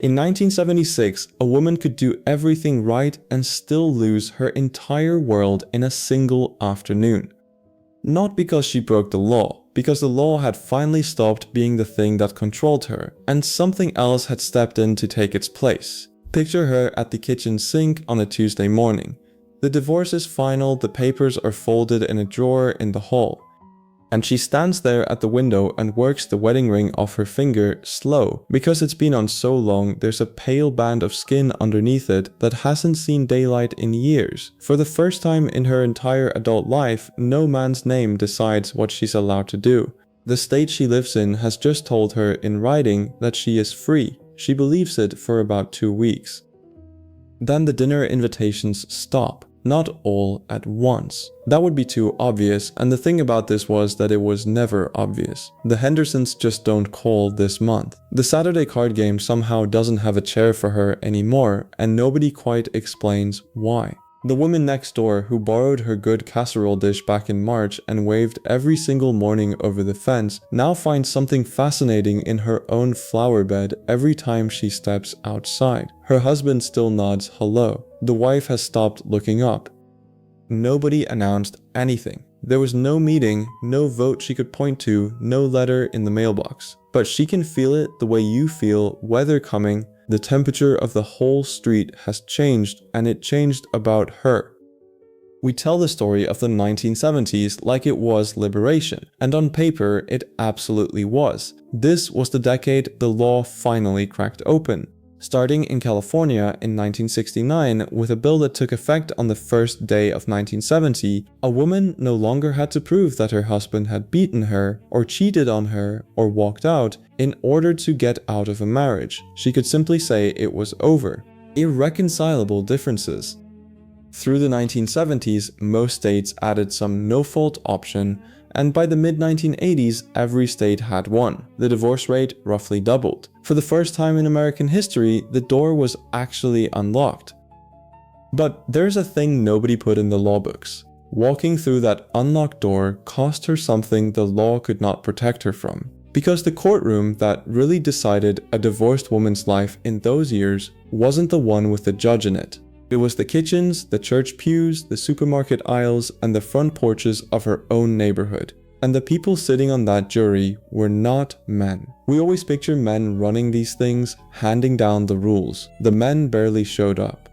In 1976, a woman could do everything right and still lose her entire world in a single afternoon. Not because she broke the law, because the law had finally stopped being the thing that controlled her, and something else had stepped in to take its place. Picture her at the kitchen sink on a Tuesday morning. The divorce is final, the papers are folded in a drawer in the hall. And she stands there at the window and works the wedding ring off her finger slow. Because it's been on so long, there's a pale band of skin underneath it that hasn't seen daylight in years. For the first time in her entire adult life, no man's name decides what she's allowed to do. The state she lives in has just told her in writing that she is free. She believes it for about 2 weeks. Then the dinner invitations stop. Not all at once. That would be too obvious, and the thing about this was that it was never obvious. The Hendersons just don't call this month. The Saturday card game somehow doesn't have a chair for her anymore, and nobody quite explains why. The woman next door who borrowed her good casserole dish back in March and waved every single morning over the fence now finds something fascinating in her own flower bed every time she steps outside. Her husband still nods hello. The wife has stopped looking up. Nobody announced anything. There was no meeting, no vote she could point to, no letter in the mailbox. But she can feel it the way you feel weather coming. The temperature of the whole street has changed, and it changed about her. We tell the story of the 1970s like it was liberation, and on paper it absolutely was. This was the decade the law finally cracked open. Starting in California in 1969 with a bill that took effect on the first day of 1970, a woman no longer had to prove that her husband had beaten her, or cheated on her, or walked out in order to get out of a marriage. She could simply say it was over. Irreconcilable differences. Through the 1970s, most states added some no-fault option, and by the mid-1980s, every state had one. The divorce rate roughly doubled. For the first time in American history, the door was actually unlocked. But there's a thing nobody put in the law books. Walking through that unlocked door cost her something the law could not protect her from. Because the courtroom that really decided a divorced woman's life in those years wasn't the one with the judge in it. It was the kitchens, the church pews, the supermarket aisles, and the front porches of her own neighborhood. And the people sitting on that jury were not men. We always picture men running these things, handing down the rules. The men barely showed up.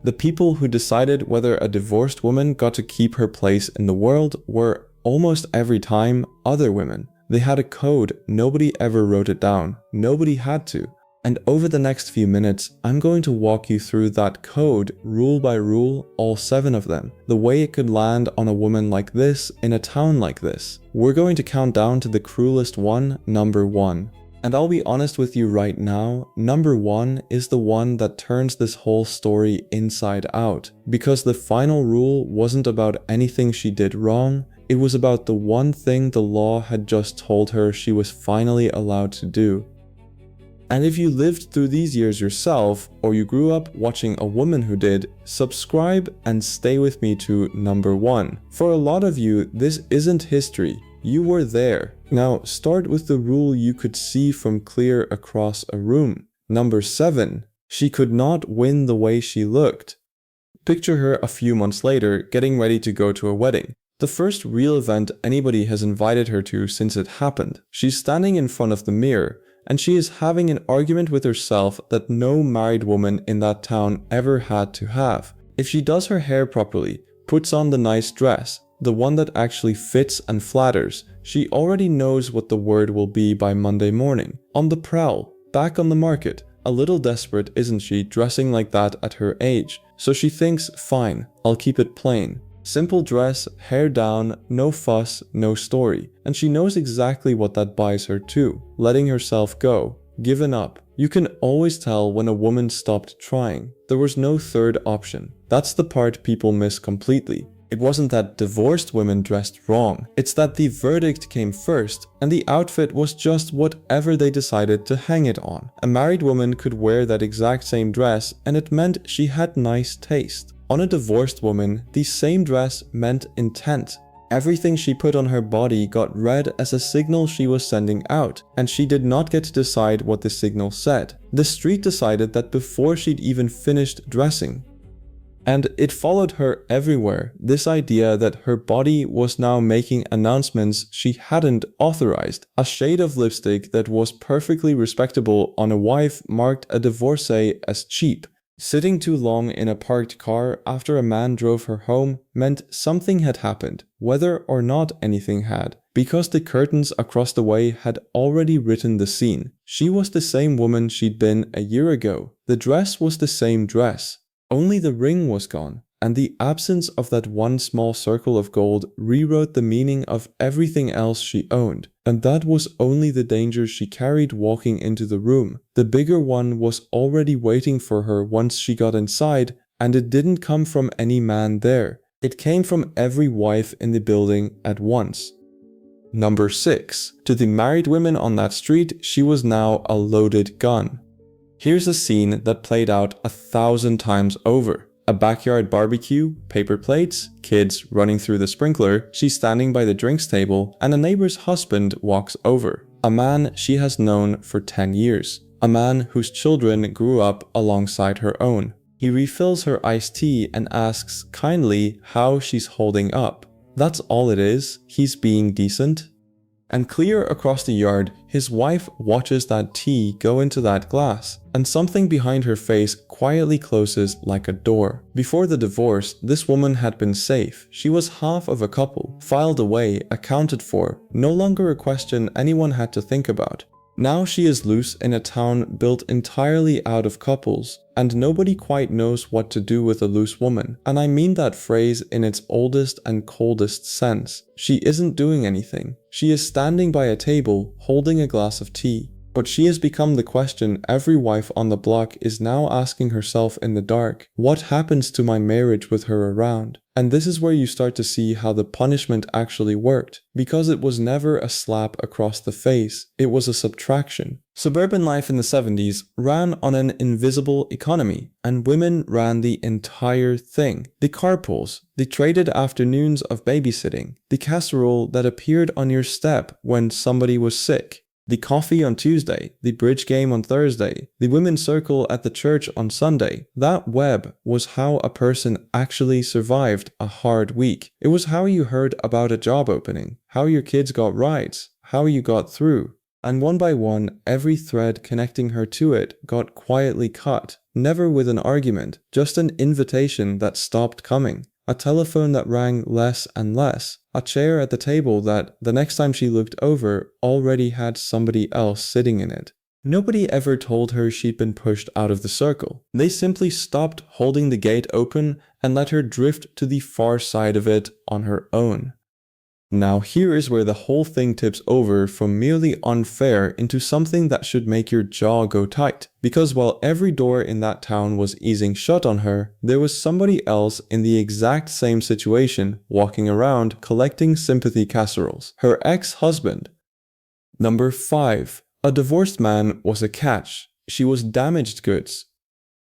The people who decided whether a divorced woman got to keep her place in the world were, almost every time, other women. They had a code, nobody ever wrote it down. Nobody had to. And over the next few minutes, I'm going to walk you through that code, rule by rule, all 7 of them. The way it could land on a woman like this, in a town like this. We're going to count down to the cruelest one, number 1. And I'll be honest with you right now, number 1 is the one that turns this whole story inside out. Because the final rule wasn't about anything she did wrong, it was about the one thing the law had just told her she was finally allowed to do. And if you lived through these years yourself, or you grew up watching a woman who did, subscribe and stay with me to number 1. For a lot of you, this isn't history. You were there. Now start with the rule you could see from clear across a room. Number 7. She could not win the way she looked. Picture her a few months later, getting ready to go to a wedding. The first real event anybody has invited her to since it happened. She's standing in front of the mirror, and she is having an argument with herself that no married woman in that town ever had to have. If she does her hair properly, puts on the nice dress, the one that actually fits and flatters, she already knows what the word will be by Monday morning. On the prowl, back on the market. A little desperate, isn't she, dressing like that at her age? So she thinks, fine, I'll keep it plain. Simple dress, hair down, no fuss, no story. And she knows exactly what that buys her too. Letting herself go. Given up. You can always tell when a woman stopped trying. There was no third option. That's the part people miss completely. It wasn't that divorced women dressed wrong. It's that the verdict came first, and the outfit was just whatever they decided to hang it on. A married woman could wear that exact same dress, and it meant she had nice taste. On a divorced woman, the same dress meant intent. Everything she put on her body got read as a signal she was sending out, and she did not get to decide what the signal said. The street decided that before she'd even finished dressing. And it followed her everywhere, this idea that her body was now making announcements she hadn't authorized. A shade of lipstick that was perfectly respectable on a wife marked a divorcee as cheap. Sitting too long in a parked car after a man drove her home meant something had happened, whether or not anything had, because the curtains across the way had already written the scene. She was the same woman she'd been a year ago. The dress was the same dress. Only the ring was gone, and the absence of that one small circle of gold rewrote the meaning of everything else she owned. And that was only the danger she carried walking into the room. The bigger one was already waiting for her once she got inside, and it didn't come from any man there. It came from every wife in the building at once. Number 6. To the married women on that street, she was now a loaded gun. Here's a scene that played out 1,000 times over. A backyard barbecue, paper plates, kids running through the sprinkler, she's standing by the drinks table, and a neighbor's husband walks over. A man she has known for 10 years. A man whose children grew up alongside her own. He refills her iced tea and asks kindly how she's holding up. That's all it is. He's being decent. And clear across the yard, his wife watches that tea go into that glass, and something behind her face quietly closes like a door. Before the divorce, this woman had been safe. She was half of a couple, filed away, accounted for, no longer a question anyone had to think about. Now she is loose in a town built entirely out of couples, and nobody quite knows what to do with a loose woman. And I mean that phrase in its oldest and coldest sense. She isn't doing anything. She is standing by a table, holding a glass of tea. But she has become the question every wife on the block is now asking herself in the dark. What happens to my marriage with her around? And this is where you start to see how the punishment actually worked. Because it was never a slap across the face, it was a subtraction. Suburban life in the 70s ran on an invisible economy, and women ran the entire thing. The carpools, the traded afternoons of babysitting, the casserole that appeared on your step when somebody was sick, the coffee on Tuesday, the bridge game on Thursday, the women's circle at the church on Sunday. That web was how a person actually survived a hard week. It was how you heard about a job opening, how your kids got rides, how you got through. And one by one, every thread connecting her to it got quietly cut, never with an argument, just an invitation that stopped coming. A telephone that rang less and less. A chair at the table that, the next time she looked over, already had somebody else sitting in it. Nobody ever told her she'd been pushed out of the circle. They simply stopped holding the gate open and let her drift to the far side of it on her own. Now here is where the whole thing tips over from merely unfair into something that should make your jaw go tight. Because while every door in that town was easing shut on her, there was somebody else in the exact same situation walking around collecting sympathy casseroles. Her ex-husband. Number 5. A divorced man was a catch. She was damaged goods.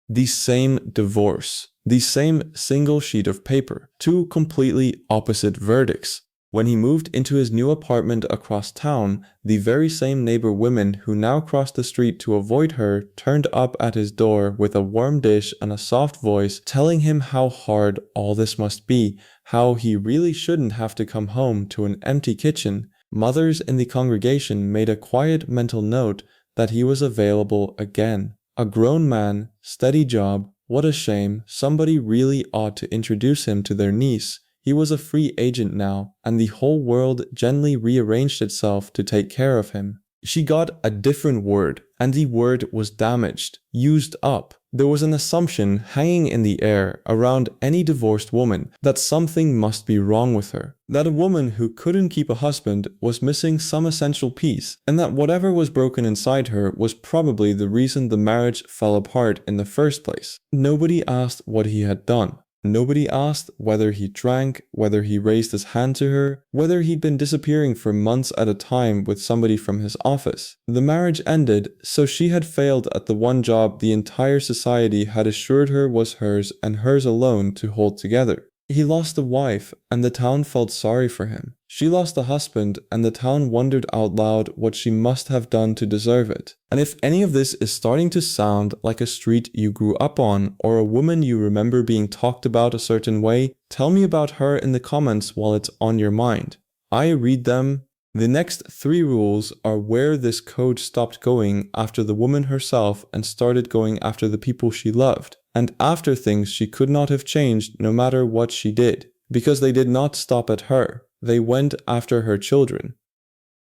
The same divorce. The same single sheet of paper. Two completely opposite verdicts. When he moved into his new apartment across town, the very same neighbor women who now crossed the street to avoid her turned up at his door with a warm dish and a soft voice telling him how hard all this must be, how he really shouldn't have to come home to an empty kitchen. Mothers in the congregation made a quiet mental note that he was available again. A grown man, steady job, what a shame, somebody really ought to introduce him to their niece. He was a free agent now, and the whole world gently rearranged itself to take care of him. She got a different word, and the word was damaged, used up. There was an assumption hanging in the air around any divorced woman that something must be wrong with her, that a woman who couldn't keep a husband was missing some essential piece, and that whatever was broken inside her was probably the reason the marriage fell apart in the first place. Nobody asked what he had done. Nobody asked whether he drank, whether he raised his hand to her, whether he'd been disappearing for months at a time with somebody from his office. The marriage ended, so she had failed at the one job the entire society had assured her was hers and hers alone to hold together. He lost a wife, and the town felt sorry for him. She lost a husband, and the town wondered out loud what she must have done to deserve it. And if any of this is starting to sound like a street you grew up on, or a woman you remember being talked about a certain way, tell me about her in the comments while it's on your mind. I read them. The next 3 rules are where this code stopped going after the woman herself and started going after the people she loved, and after things she could not have changed no matter what she did, because they did not stop at her. They went after her children.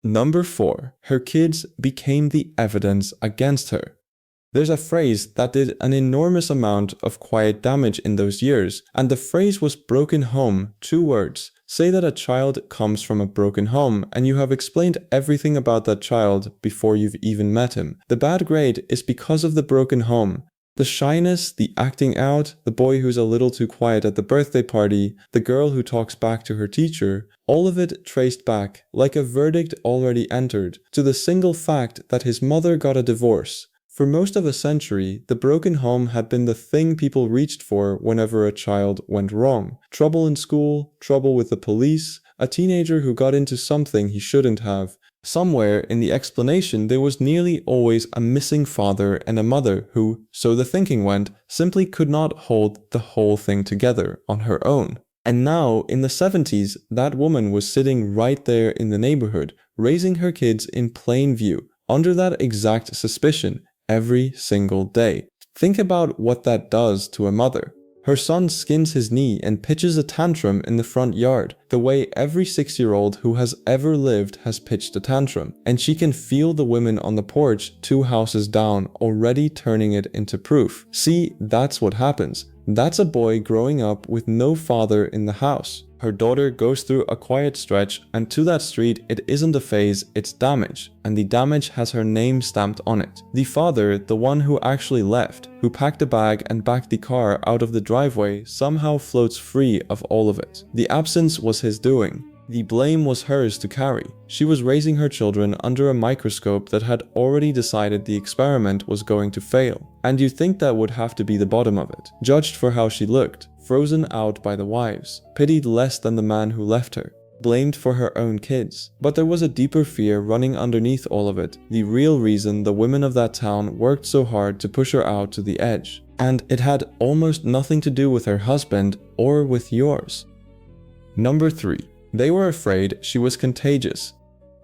Number 4. Her kids became the evidence against her. There's a phrase that did an enormous amount of quiet damage in those years, and the phrase was broken home, 2 words. Say that a child comes from a broken home, and you have explained everything about that child before you've even met him. The bad grade is because of the broken home. The shyness, the acting out, the boy who's a little too quiet at the birthday party, the girl who talks back to her teacher, all of it traced back, like a verdict already entered, to the single fact that his mother got a divorce. For most of a century, the broken home had been the thing people reached for whenever a child went wrong. Trouble in school, trouble with the police, a teenager who got into something he shouldn't have. Somewhere in the explanation there was nearly always a missing father and a mother who, so the thinking went, simply could not hold the whole thing together on her own. And now, in the 70s, that woman was sitting right there in the neighborhood, raising her kids in plain view, under that exact suspicion, every single day. Think about what that does to a mother. Her son skins his knee and pitches a tantrum in the front yard, the way every 6-year-old who has ever lived has pitched a tantrum, and she can feel the women on the porch 2 houses down already turning it into proof. See, that's what happens. That's a boy growing up with no father in the house. Her daughter goes through a quiet stretch, and to that street it isn't a phase, it's damage, and the damage has her name stamped on it. The father, the one who actually left, who packed a bag and backed the car out of the driveway, somehow floats free of all of it. The absence was his doing. The blame was hers to carry. She was raising her children under a microscope that had already decided the experiment was going to fail. And you'd think that would have to be the bottom of it, judged for how she looked, frozen out by the wives, pitied less than the man who left her, blamed for her own kids. But there was a deeper fear running underneath all of it, the real reason the women of that town worked so hard to push her out to the edge. And it had almost nothing to do with her husband or with yours. Number 3. They were afraid she was contagious.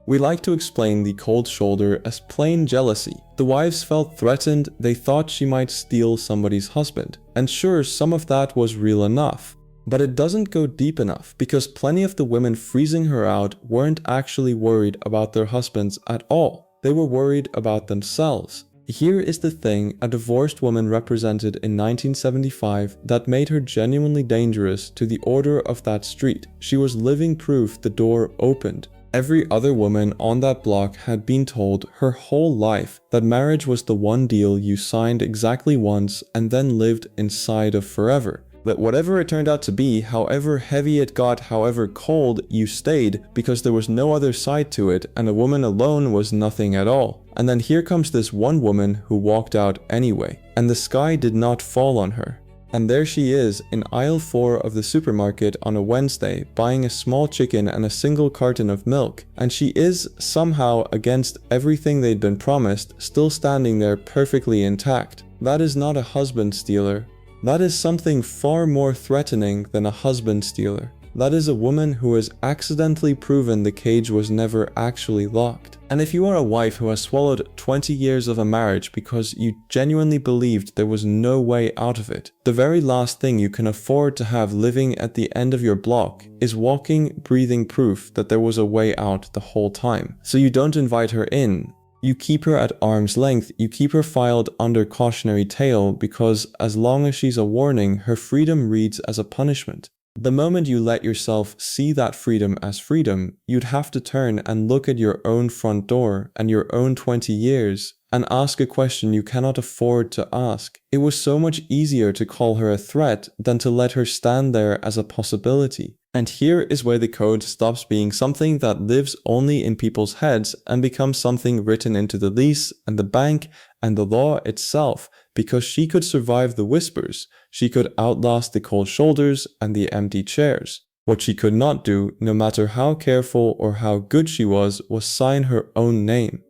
We like to explain the cold shoulder as plain jealousy. The wives felt threatened, they thought she might steal somebody's husband. And sure, some of that was real enough. But it doesn't go deep enough, because plenty of the women freezing her out weren't actually worried about their husbands at all. They were worried about themselves. Here is the thing a divorced woman represented in 1975 that made her genuinely dangerous to the order of that street. She was living proof the door opened. Every other woman on that block had been told her whole life that marriage was the one deal you signed exactly once and then lived inside of forever. That whatever it turned out to be, however heavy it got, however cold, you stayed because there was no other side to it, and a woman alone was nothing at all. And then here comes this one woman who walked out anyway, and the sky did not fall on her. And there she is in aisle 4 of the supermarket on a Wednesday, buying a small chicken and a single carton of milk, and she is, somehow against everything they'd been promised, still standing there perfectly intact. That is not a husband stealer. That is something far more threatening than a husband stealer. That is a woman who has accidentally proven the cage was never actually locked. And if you are a wife who has swallowed 20 years of a marriage because you genuinely believed there was no way out of it, the very last thing you can afford to have living at the end of your block is walking, breathing proof that there was a way out the whole time. So you don't invite her in. You keep her at arm's length, you keep her filed under cautionary tale because as long as she's a warning, her freedom reads as a punishment. The moment you let yourself see that freedom as freedom, you'd have to turn and look at your own front door and your own 20 years and ask a question you cannot afford to ask. It was so much easier to call her a threat than to let her stand there as a possibility. And here is where the code stops being something that lives only in people's heads and becomes something written into the lease and the bank and the law itself, because she could survive the whispers, she could outlast the cold shoulders and the empty chairs. What she could not do, no matter how careful or how good she was sign her own name.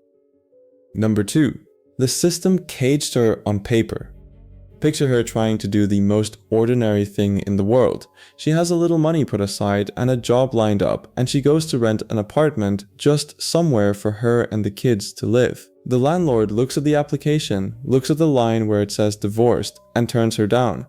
Number 2. The system caged her on paper. Picture her trying to do the most ordinary thing in the world. She has a little money put aside and a job lined up, and she goes to rent an apartment just somewhere for her and the kids to live. The landlord looks at the application, looks at the line where it says divorced, and turns her down.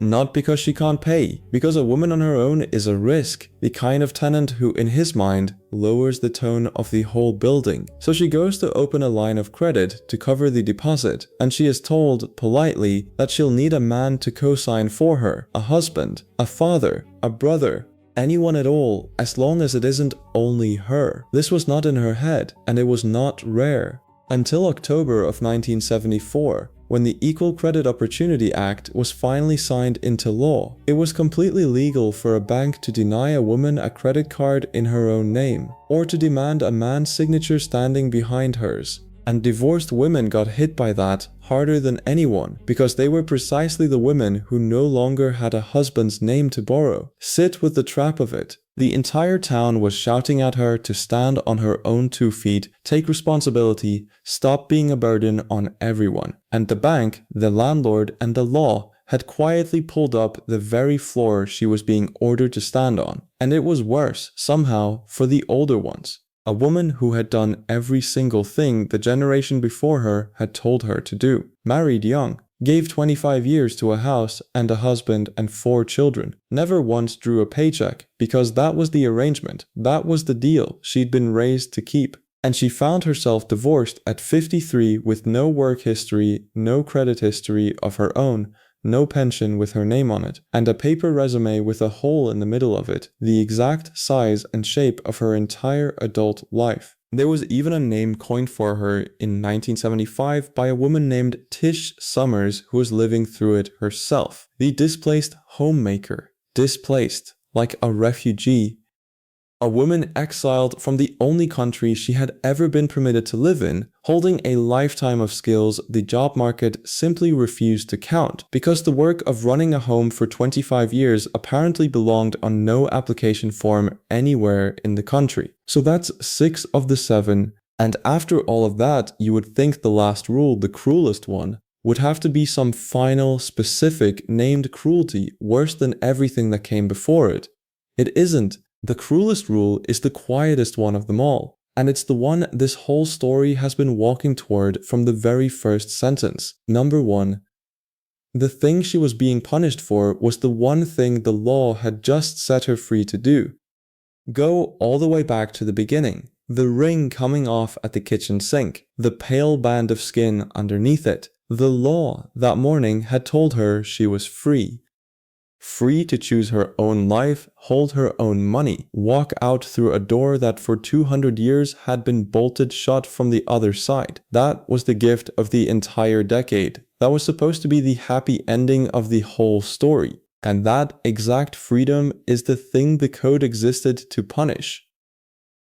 Not because she can't pay, because a woman on her own is a risk, the kind of tenant who, in his mind, lowers the tone of the whole building. So she goes to open a line of credit to cover the deposit, and she is told, politely, that she'll need a man to co-sign for her, a husband, a father, a brother, anyone at all, as long as it isn't only her. This was not in her head, and it was not rare. Until October of 1974, when the Equal Credit Opportunity Act was finally signed into law, it was completely legal for a bank to deny a woman a credit card in her own name, or to demand a man's signature standing behind hers. And divorced women got hit by that harder than anyone, because they were precisely the women who no longer had a husband's name to borrow. Sit with the trap of it. The entire town was shouting at her to stand on her own 2 feet, take responsibility, stop being a burden on everyone. And the bank, the landlord, and the law had quietly pulled up the very floor she was being ordered to stand on. And it was worse, somehow, for the older ones. A woman who had done every single thing the generation before her had told her to do. Married young, gave 25 years to a house and a husband and 4 children. Never once drew a paycheck, because that was the arrangement, that was the deal she'd been raised to keep. And she found herself divorced at 53 with no work history, no credit history of her own, no pension with her name on it, and a paper resume with a hole in the middle of it, the exact size and shape of her entire adult life. There was even a name coined for her in 1975 by a woman named Tish Summers, who was living through it herself. The displaced homemaker. Displaced, like a refugee. A woman exiled from the only country she had ever been permitted to live in, holding a lifetime of skills the job market simply refused to count, because the work of running a home for 25 years apparently belonged on no application form anywhere in the country. So that's 6 of the 7, and after all of that, you would think the last rule, the cruelest one, would have to be some final, specific, named cruelty worse than everything that came before it. It isn't. The cruelest rule is the quietest one of them all, and it's the one this whole story has been walking toward from the very first sentence. Number 1. The thing she was being punished for was the one thing the law had just set her free to do. Go all the way back to the beginning. The ring coming off at the kitchen sink, the pale band of skin underneath it. The law that morning had told her she was free. Free to choose her own life, hold her own money, walk out through a door that for 200 years had been bolted shut from the other side. That was the gift of the entire decade. That was supposed to be the happy ending of the whole story. And that exact freedom is the thing the code existed to punish.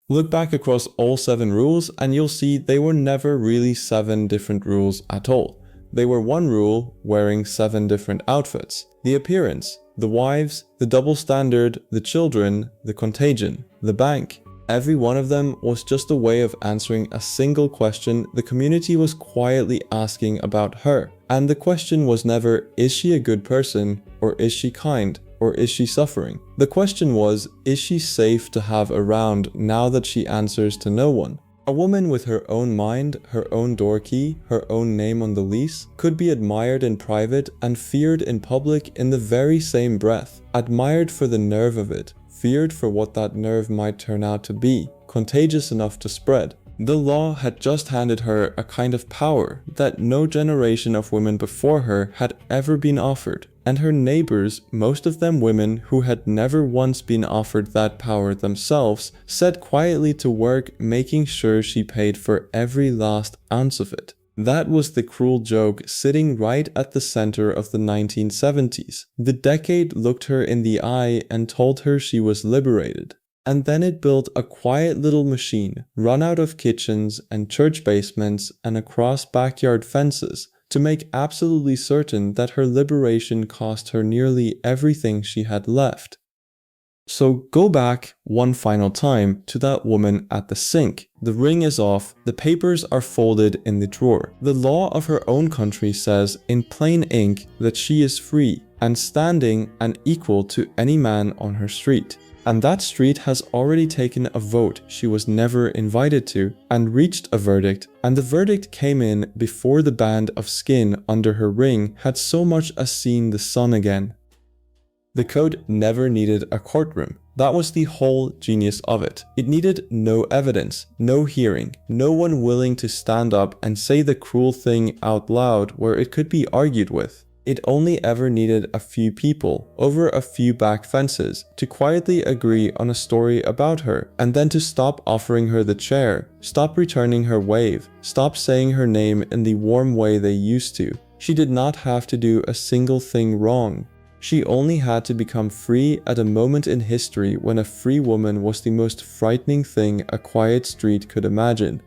Look back across all 7 rules and you'll see they were never really 7 different rules at all. They were one rule wearing 7 different outfits. The appearance, the wives, the double standard, the children, the contagion, the bank. Every one of them was just a way of answering a single question the community was quietly asking about her. And the question was never, is she a good person, or is she kind, or is she suffering? The question was, is she safe to have around now that she answers to no one? A woman with her own mind, her own door key, her own name on the lease, could be admired in private and feared in public in the very same breath. Admired for the nerve of it, feared for what that nerve might turn out to be, contagious enough to spread. The law had just handed her a kind of power that no generation of women before her had ever been offered. And her neighbors, most of them women who had never once been offered that power themselves, set quietly to work making sure she paid for every last ounce of it. That was the cruel joke sitting right at the center of the 1970s. The decade looked her in the eye and told her she was liberated. And then it built a quiet little machine, run out of kitchens and church basements and across backyard fences, to make absolutely certain that her liberation cost her nearly everything she had left. So go back one final time to that woman at the sink. The ring is off, the papers are folded in the drawer. The law of her own country says in plain ink that she is free and standing and equal to any man on her street. And that street has already taken a vote she was never invited to and reached a verdict, and the verdict came in before the band of skin under her ring had so much as seen the sun again. The code never needed a courtroom. That was the whole genius of it. It needed no evidence, no hearing, no one willing to stand up and say the cruel thing out loud where it could be argued with. It only ever needed a few people, over a few back fences, to quietly agree on a story about her, and then to stop offering her the chair, stop returning her wave, stop saying her name in the warm way they used to. She did not have to do a single thing wrong. She only had to become free at a moment in history when a free woman was the most frightening thing a quiet street could imagine.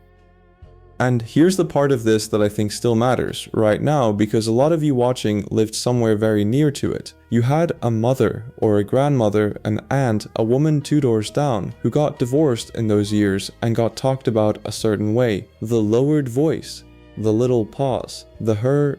And here's the part of this that I think still matters right now, because a lot of you watching lived somewhere very near to it. You had a mother or a grandmother, an aunt, a woman 2 doors down who got divorced in those years and got talked about a certain way. The lowered voice, the little pause, the her,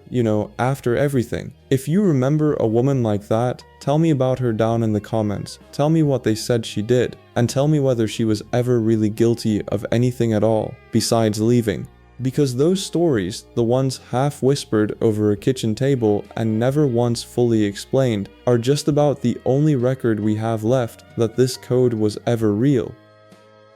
after everything. If you remember a woman like that, tell me about her down in the comments. Tell me what they said she did, and tell me whether she was ever really guilty of anything at all, besides leaving. Because those stories, the ones half whispered over a kitchen table and never once fully explained, are just about the only record we have left that this code was ever real.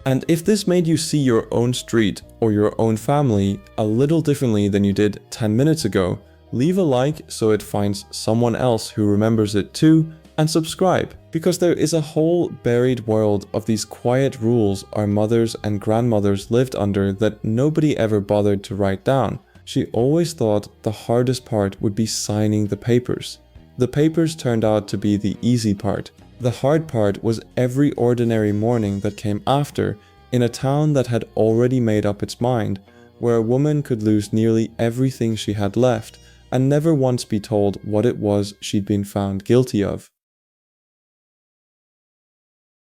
And if this made you see your own street or your own family a little differently than you did 10 minutes ago, leave a like so it finds someone else who remembers it too, and subscribe, because there is a whole buried world of these quiet rules our mothers and grandmothers lived under that nobody ever bothered to write down. She always thought the hardest part would be signing the papers. The papers turned out to be the easy part. The hard part was every ordinary morning that came after, in a town that had already made up its mind, where a woman could lose nearly everything she had left and never once be told what it was she'd been found guilty of.